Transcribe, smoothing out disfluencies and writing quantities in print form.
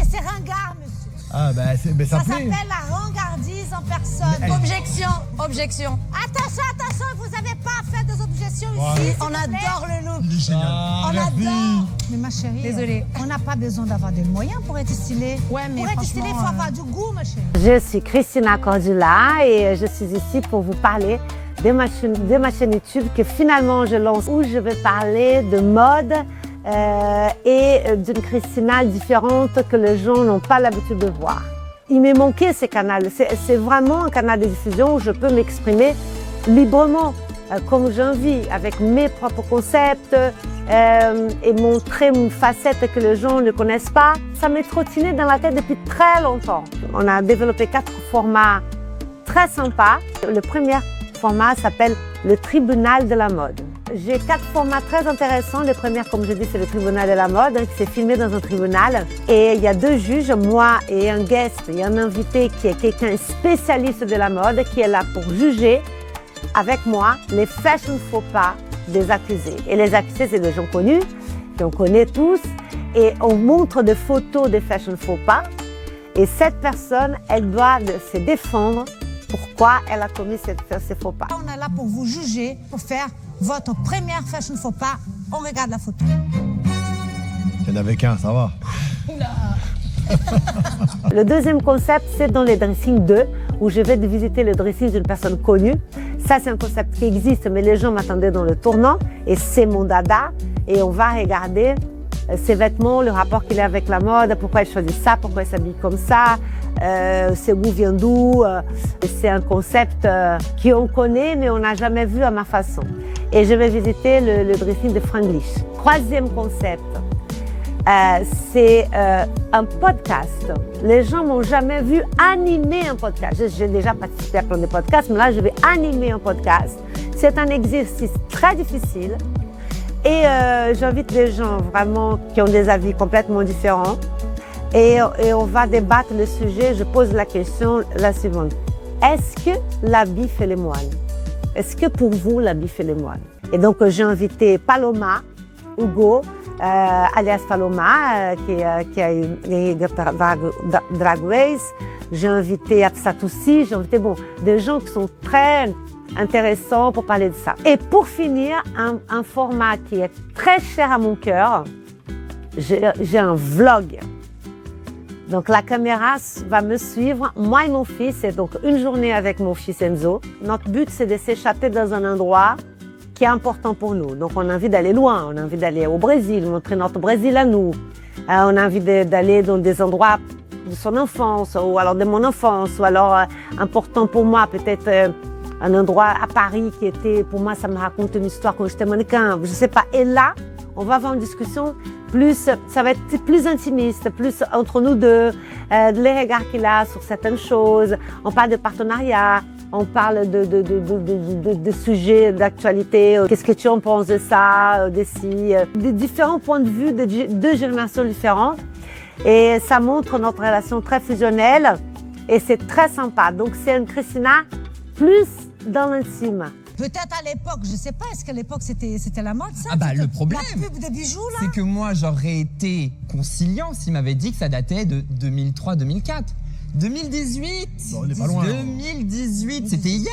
c'est ringard, monsieur. Ah, bah, ça Ça plaît. s'appelle la rangardise en personne. Mais, Objection, objection. Attention, attention, vous n'avez pas à faire des objections Ouais. ici. On adore le look. Il est génial. On merci. adore. Mais ma chérie, Désolée. on n'a pas besoin d'avoir des moyens pour être stylé. Ouais, mais pour être stylé, il faut franchement, avoir du goût, ma chérie. Je suis Christina Cordula et je suis ici pour vous parler de ma chaîne YouTube que finalement je lance où je vais parler de mode et d'une Christina différente que les gens n'ont pas l'habitude de voir. Il m'est manqué ce canal. C'est vraiment un canal de diffusion où je peux m'exprimer librement, comme j'ai envie, avec mes propres concepts et montrer une facette que les gens ne connaissent pas. Ça m'est trottiné dans la tête depuis très longtemps. On a développé 4 formats très sympas. Le premier format s'appelle le tribunal de la mode. J'ai 4 formats très intéressants. Le premier, comme je dis, c'est le tribunal de la mode, qui s'est filmé dans un tribunal. Et il y a 2 juges, moi et un guest, et un invité qui est quelqu'un spécialiste de la mode, qui est là pour juger avec moi les fashion faux pas des accusés. Et les accusés, c'est des gens connus, qu'on connaît tous. Et on montre des photos des fashion faux pas. Et cette personne, elle doit se défendre pourquoi elle a commis ces faux pas. On est là pour vous juger, pour faire votre première fashion faux pas. On regarde la photo. Il y en avait qu'un, ça va. Le deuxième concept, c'est dans les dressings 2, où je vais visiter le dressing d'une personne connue. Ça, c'est un concept qui existe, mais les gens m'attendaient dans le tournant, et c'est mon dada. Et on va regarder ses vêtements, le rapport qu'il a avec la mode, pourquoi il choisit ça, pourquoi il s'habille comme ça, ses goûts viennent d'où. C'est un concept qu'on connaît, mais on n'a jamais vu à ma façon. Et je vais visiter le dressing de Franglish. Troisième concept, c'est un podcast. Les gens m'ont jamais vu animer un podcast. J'ai déjà participé à plein de podcasts, mais là, je vais animer un podcast. C'est un exercice très difficile. Et j'invite des gens vraiment qui ont des avis complètement différents. Et on va débattre le sujet. Je pose la question la suivante. Est-ce que l'habit fait les moines? Est-ce que pour vous, l'habit fait les moines? Et donc, j'ai invité Paloma, Hugo, alias Paloma, qui a gagné Drag Race. J'ai invité Absatoussi, j'ai invité des gens qui sont très intéressants pour parler de ça. Et pour finir, un format qui est très cher à mon cœur, j'ai un vlog. Donc la caméra va me suivre, moi et mon fils, et donc une journée avec mon fils Enzo. Notre but, c'est de s'échapper dans un endroit qui est important pour nous. Donc on a envie d'aller loin, on a envie d'aller au Brésil, montrer notre Brésil à nous. On a envie d'aller dans des endroits de son enfance, ou alors de mon enfance, ou alors important pour moi, peut-être un endroit à Paris qui était, pour moi, ça me raconte une histoire quand j'étais mannequin, je sais pas. Et là, on va avoir une discussion ça va être plus intimiste, plus entre nous deux, les regards qu'il a sur certaines choses. On parle de partenariat, on parle de sujets d'actualité. Qu'est-ce que tu en penses de ça, de ci, des différents points de vue de 2 générations différentes. Et ça montre notre relation très fusionnelle et c'est très sympa. Donc c'est une Christina plus dans l'intime. Peut-être à l'époque, je sais pas, est-ce qu'à l'époque c'était la mode ça? Ah bah le problème, la pub des bijoux là? c'est que moi j'aurais été conciliant s'il m'avait dit que ça datait de 2003-2004. 2018 Bon, on n'est pas loin. 2018, c'était hier.